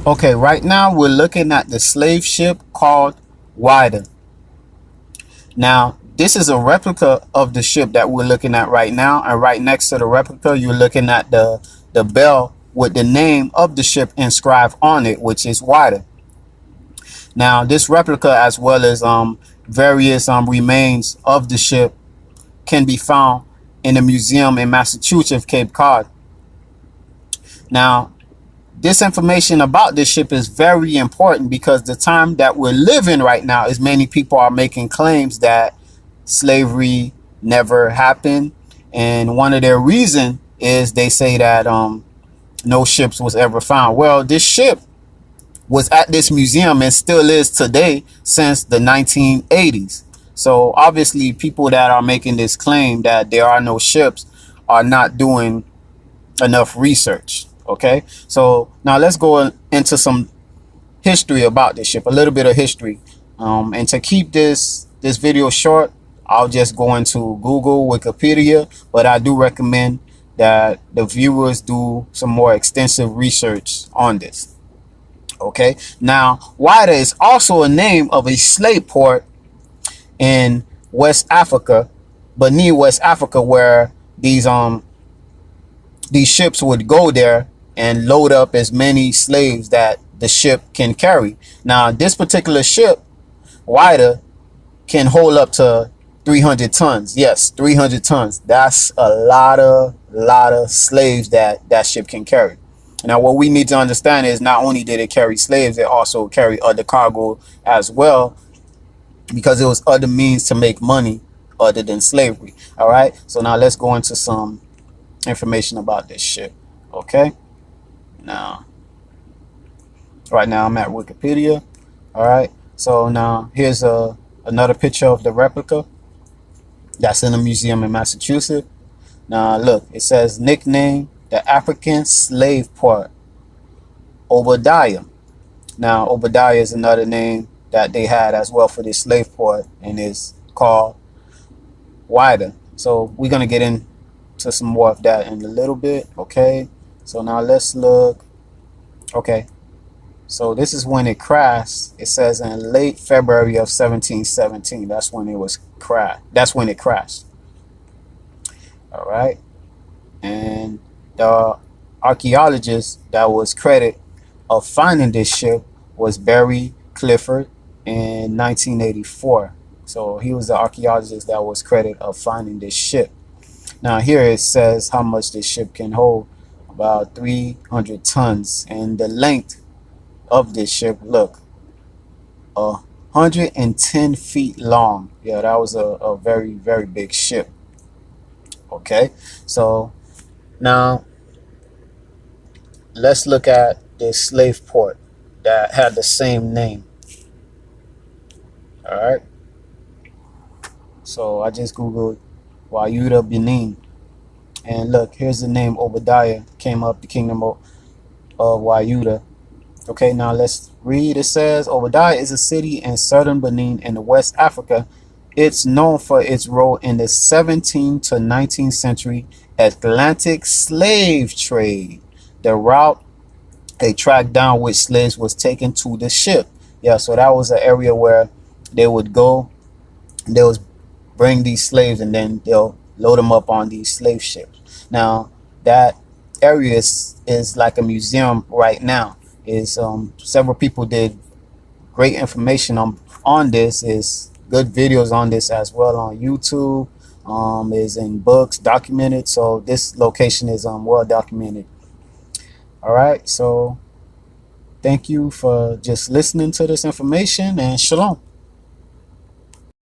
Okay, right now we're looking at the slave ship called Wyhdah. Now, this is a replica of the ship that we're looking at right now, and right next to the replica, you're looking at the bell with the name of the ship inscribed on it, which is Wyhdah. Now, this replica, as well as various remains of the ship, can be found in a museum in Massachusetts, Cape Cod. Now, this information about this ship is very important because the time that we're living right now is many people are making claims that slavery never happened, and one of their reason is they say that no ships was ever found. Well, this ship was at this museum and still is today since the 1980s. So obviously people that are making this claim that there are no ships are not doing enough research. Okay, so now let's go into some history about this ship, a little bit of history, and to keep this video short, I'll just go into Google, Wikipedia, but I do recommend that the viewers do some more extensive research on this. Okay, now Wyhdah is also a name of a slave port in West Africa, Benin, West Africa, where these ships would go there and load up as many slaves that the ship can carry. Now, this particular ship, Wyhdah, can hold up to 300 tons. Yes, 300 tons. That's a lot of slaves that ship can carry. Now, what we need to understand is not only did it carry slaves, it also carried other cargo as well, because it was other means to make money other than slavery. All right, so now let's go into some information about this ship. Okay, now right now I'm at Wikipedia. All right, so now here's another picture of the replica that's in a museum in Massachusetts. Now look, it says nickname the African slave port, Whydah. Now Whydah is another name that they had as well for this slave port, and it's called Wyhdah. So we're gonna get into some more of that in a little bit. Okay, so now let's look. Okay, so this is when it crashed. It says in late February of 1717. That's when it was crashed. That's when it crashed. All right, and the archaeologist that was credited of finding this ship was Barry Clifford in 1984. So he was the archaeologist that was credited of finding this ship. Now here it says how much this ship can hold, about 300 tons, and the length of this ship, look, 110 feet long. Yeah, that was a very, very big ship. Okay, so now let's look at this slave port that had the same name. All right, so I just googled Wyhdah, Benin, and look, here's the name Whydah came up, the kingdom of Wyhdah. Okay, now let's read. It says Whydah is a city in southern Benin in West Africa. It's known for its role in the 17th to 19th century Atlantic slave trade. The route they tracked down which slaves was taken to the ship. Yeah, so that was an area where they would go, they would bring these slaves, and then they'll load them up on these slave ships. Now that area is like a museum right now. Is several people did great information on this. Is good videos on this as well on YouTube. Is in books, documented. So this location is well documented. All right, so thank you for just listening to this information, and shalom.